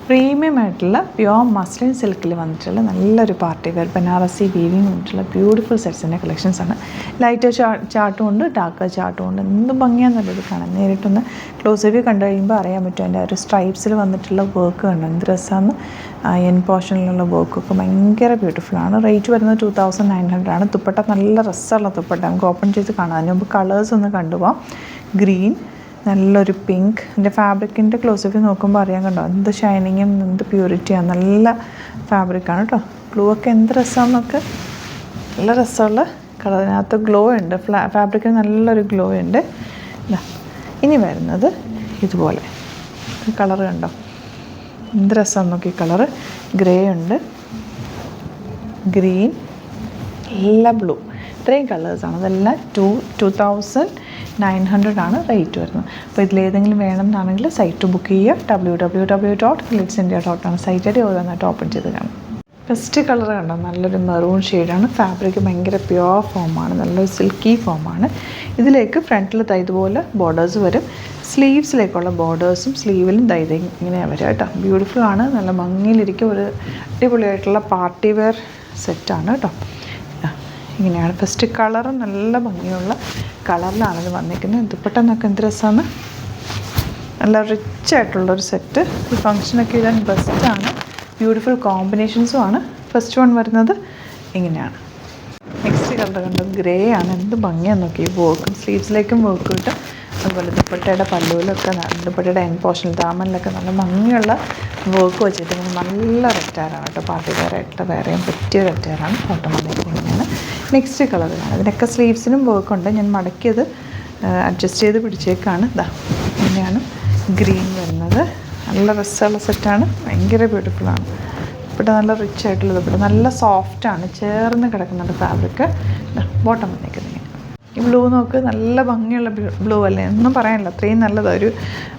Premium ആയിട്ടുള്ള pure muslin സിൽക്കിൽ വന്നിട്ടുള്ള നല്ലൊരു പാർട്ടി വെയർ ബനാറസി വീവിങ് വന്നിട്ടുള്ള ബ്യൂട്ടിഫുൾ സെറ്റ്സിൻ്റെ കളക്ഷൻസാണ്. ലൈറ്റ് ചാർട്ടും ഉണ്ട്, ഡാർക്ക് ചാർട്ടും ഉണ്ട്. എന്ത് ഭംഗിയാണെന്നുള്ളത് കാണാൻ. നേരിട്ടൊന്ന് ക്ലോസ് വ്യൂ കണ്ടു കഴിയുമ്പോൾ അറിയാൻ പറ്റും. അതിൻ്റെ ഒരു സ്ട്രൈപ്സിൽ വന്നിട്ടുള്ള വർക്ക് കണ്ടു. എന്ത് രസമാണ്. എൻ പോർഷനിലുള്ള വർക്കൊക്കെ ഭയങ്കര ബ്യൂട്ടിഫുള്ളാണ്. റേറ്റ് വരുന്നത് 2900 ആണ്. ദുപ്പട്ട നല്ല രസമുള്ള ദുപ്പട്ട. നമുക്ക് ഓപ്പൺ ചെയ്ത് കാണാം. അതിന് മുമ്പ് കളേഴ്സ് ഒന്ന് കണ്ടുപോകാം. ഗ്രീൻ, നല്ലൊരു പിങ്ക്. എൻ്റെ ഫാബ്രിക്കിൻ്റെ ക്ലോസ് വ്യൂ നോക്കുമ്പോൾ അറിയാൻ കണ്ടോ എന്ത് ഷൈനിങ്ങും എന്ത് പ്യൂരിറ്റിയാണ്. നല്ല ഫാബ്രിക്കാണ് കേട്ടോ. ഗ്ലൂ ഒക്കെ എന്ത് രസമാണെന്നൊക്കെ. നല്ല രസമുള്ള കളർ. അതിനകത്ത് ഗ്ലോ ഉണ്ട്. ഫാബ്രിക്കിന് നല്ലൊരു ഗ്ലോ ഉണ്ട്. ഇനി വരുന്നത് ഇതുപോലെ കളർ കണ്ടോ എന്ത് രസമാണ് നോക്കി. കളറ് ഗ്രേ ഉണ്ട്, ഗ്രീൻ, നല്ല ബ്ലൂ. ഇത്രയും കളേഴ്സാണ്. അതെല്ലാം 2900 ആണ് റേറ്റ് വരുന്നത്. അപ്പോൾ ഇതിലേതെങ്കിലും വേണമെന്നാണെങ്കിൽ സൈറ്റ് ബുക്ക് ചെയ്യുക. www.glitzindia.com സൈറ്റ് ഓരോന്നായിട്ട് ഓപ്പൺ ചെയ്ത് കാണാം. ഫസ്റ്റ് കളർ കണ്ടോ നല്ലൊരു മെറൂൺ ഷെയ്ഡാണ്. ഫാബ്രിക് ഭയങ്കര പ്യുവർ ഫോമാണ്, നല്ലൊരു സിൽക്കി ഫോമാണ്. ഇതിലേക്ക് ഫ്രണ്ടിൽ ഇതുപോലെ ബോർഡേഴ്സ് വരും. സ്ലീവ്സിലേക്കുള്ള ബോർഡേഴ്സും സ്ലീവിലും ഇങ്ങനെയാണ് വരിക കേട്ടോ. ബ്യൂട്ടിഫുൾ ആണ്. നല്ല ഭംഗിയിലിരിക്കും. ഒരു അടിപൊളിയായിട്ടുള്ള പാർട്ടി വെയർ സെറ്റാണ് കേട്ടോ. ഇങ്ങനെയാണ് ഫസ്റ്റ് കളറ്. നല്ല ഭംഗിയുള്ള കളറിലാണിത് വന്നിരിക്കുന്നത്. ദുപ്പട്ടന്നൊക്കെ എന്ത് രസമാണ്. നല്ല റിച്ച് ആയിട്ടുള്ളൊരു സെറ്റ്. ഈ ഫങ്ഷനൊക്കെ ഇടാൻ ബെസ്റ്റാണ്. ബ്യൂട്ടിഫുൾ കോമ്പിനേഷൻസും ആണ്. ഫസ്റ്റ് വൺ വരുന്നത് ഇങ്ങനെയാണ്. നെക്സ്റ്റ് കളർ കണ്ടത് ഗ്രേ ആണ്. എന്ത് ഭംഗിയാന്ന് നോക്കി. വർക്കും സ്ലീവ്സിലേക്കും വർക്ക് കിട്ടും. അതുപോലെ ദുപ്പട്ടയുടെ പല്ലുവിലൊക്കെ ദുപ്പട്ടയുടെ എൻ പോർഷൻ ദാമനിലൊക്കെ നല്ല ഭംഗിയുള്ള വർക്ക് വെച്ചിട്ട് നല്ല റെറ്റാറാണ് കേട്ടോ. പാർട്ടി വെയറായിട്ടുള്ള വേറെയും പറ്റിയ റെറ്റാറാണ്. ഫോട്ടോ വന്നിരിക്കുന്നതാണ്. നെക്സ്റ്റ് കളറാണ്. അതിനൊക്കെ സ്ലീവ്സിനും വർക്കുണ്ട്. ഞാൻ മടക്കിയത് അഡ്ജസ്റ്റ് ചെയ്ത് പിടിച്ചേക്കാണ്. ഇങ്ങനെയാണ് ഗ്രീൻ വരുന്നത്. നല്ല രസമുള്ള സെറ്റാണ്. ഭയങ്കര ബ്യൂട്ടിഫുള്ളാണ്. ഇവിടെ നല്ല റിച്ച് ആയിട്ടുള്ളത്. ഇവിടെ നല്ല സോഫ്റ്റാണ്. ചേർന്ന് കിടക്കുന്നുണ്ട് ഫാബ്രിക്. ബോട്ടം വന്നിരിക്കുന്നത്. ഈ ബ്ലൂ നോക്ക്. നല്ല ഭംഗിയുള്ള ബ്ലൂ അല്ലേ, ഒന്നും പറയാനില്ല. അത്രയും നല്ലതാണ്. ഒരു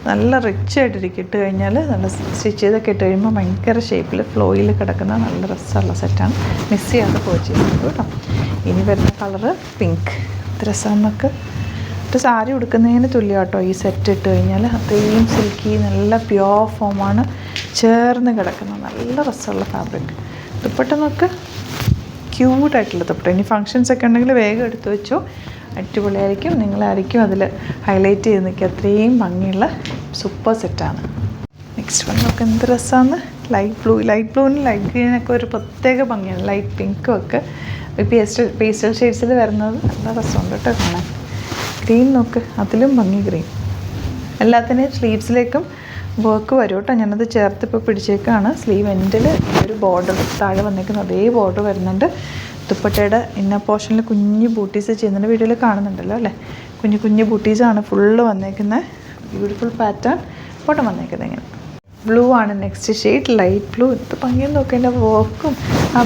നല്ല റിച്ച് ആയിട്ടിരിക്കും. ഇട്ട് കഴിഞ്ഞാൽ നല്ല സ്റ്റിച്ച് ചെയ്തൊക്കെ ഇട്ട് കഴിയുമ്പോൾ ഭയങ്കര ഷേപ്പിൽ ഫ്ലോയിൽ കിടക്കുന്ന നല്ല രസമുള്ള സെറ്റാണ്. മിസ് ചെയ്യാതെ പോച്ച് ചെയ്യുന്നത് കേട്ടോ. ഇനി വരുന്ന കളറ് പിങ്ക്. രസമെന്നൊക്കെ ഒരു സാരി ഉടുക്കുന്നതിന് തുല്യം കേട്ടോ ഈ സെറ്റ് ഇട്ട് കഴിഞ്ഞാൽ. അത്രയും സിൽക്കി നല്ല പ്യുവർ ഫോമാണ്. ചേർന്ന് കിടക്കുന്ന നല്ല രസമുള്ള ഫാബ്രിക്. ദുപ്പട്ടന്നൊക്കെ ക്യൂട്ടായിട്ടുള്ള ദുപ്പട്ട. ഇനി ഫങ്ഷൻസൊക്കെ ഉണ്ടെങ്കിൽ വേഗം എടുത്തു വെച്ചോ. അടിപൊളിയായിരിക്കും. നിങ്ങളായിരിക്കും അതിൽ ഹൈലൈറ്റ് ചെയ്ത് നിൽക്കുക. അത്രയും ഭംഗിയുള്ള സൂപ്പർ സെറ്റാണ്. നെക്സ്റ്റ് വൺ നോക്ക് എന്ത് രസമാണ്. ലൈറ്റ് ബ്ലൂവിനും ലൈറ്റ് ഗ്രീനൊക്കെ ഒരു പ്രത്യേക ഭംഗിയാണ്. ലൈറ്റ് പിങ്കും ഒക്കെ പേസ്റ്റൽ ഷെയ്ഡ്സിൽ വരുന്നത് നല്ല രസമുണ്ട് കേട്ടോ കാണാൻ. ഗ്രീൻ നോക്ക്. അതിലും ഭംഗി ഗ്രീൻ. എല്ലാത്തിനെയും സ്ലീവ്സിലേക്കും വർക്ക് വരും കേട്ടോ. ഞാനത് ചേർത്ത് ഇപ്പോൾ പിടിച്ചേക്കാണ്. സ്ലീവ് എൻഡിൽ ഒരു ബോർഡർ താഴെ വന്നേക്കുന്ന അതേ ബോർഡർ വരുന്നുണ്ട്. ദുപ്പട്ടയുടെ ഇന്നർ പോർഷനിൽ കുഞ്ഞ് ബൂട്ടീസ് ചെയ്യുന്നുണ്ട്. വീഡിയോയിൽ കാണുന്നുണ്ടല്ലോ അല്ലേ. കുഞ്ഞു ബൂട്ടീസാണ് ഫുള്ള് വന്നേക്കുന്നത്. Beautiful pattern. ബോട്ടം വന്നേക്കുന്നത് ഇങ്ങനെ ബ്ലൂ ആണ്. Next shade light blue. ഇത് ഭംഗിയെന്ന് നോക്കുക. എൻ്റെ വർക്കും ആ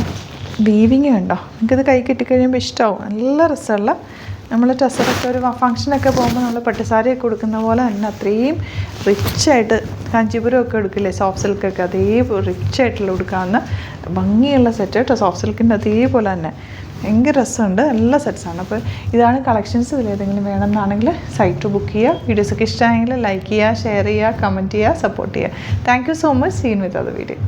വീവിങ് ഉണ്ടോ. എനിക്കിത് കൈ കിട്ടിക്കഴിയുമ്പോൾ ഇഷ്ടമാവും. നല്ല രസമുള്ള നമ്മൾ ടസറൊക്കെ ഒരു ഫംഗ്ഷനൊക്കെ പോകുമ്പോൾ നമ്മൾ പട്ടുസാരിയൊക്കെ കൊടുക്കുന്ന പോലെ തന്നെ അത്രയും റിച്ചായിട്ട് കാഞ്ചീപുരമൊക്കെ എടുക്കില്ലേ സോഫ്റ്റ് സിൽക്കൊക്കെ, അതേ റിച്ചായിട്ടുള്ള കൊടുക്കാവുന്ന ഭംഗിയുള്ള സെറ്റ് കേട്ടോ. സോഫ്റ്റ് സിൽക്കിൻ്റെ അതേപോലെ തന്നെ ഭയങ്കര രസമുണ്ട്. നല്ല സെറ്റ്സാണ്. അപ്പോൾ ഇതാണ് കളക്ഷൻസ്. ഇതിലേതെങ്കിലും വേണമെന്നാണെങ്കിൽ സൈറ്റ് ബുക്ക് ചെയ്യുക. വീഡിയോസൊക്കെ ഇഷ്ടമായെങ്കിൽ ലൈക്ക് ചെയ്യുക, ഷെയർ ചെയ്യുക, കമൻറ്റ് ചെയ്യുക, സപ്പോർട്ട് ചെയ്യുക. Thank you so much. Seen with other video.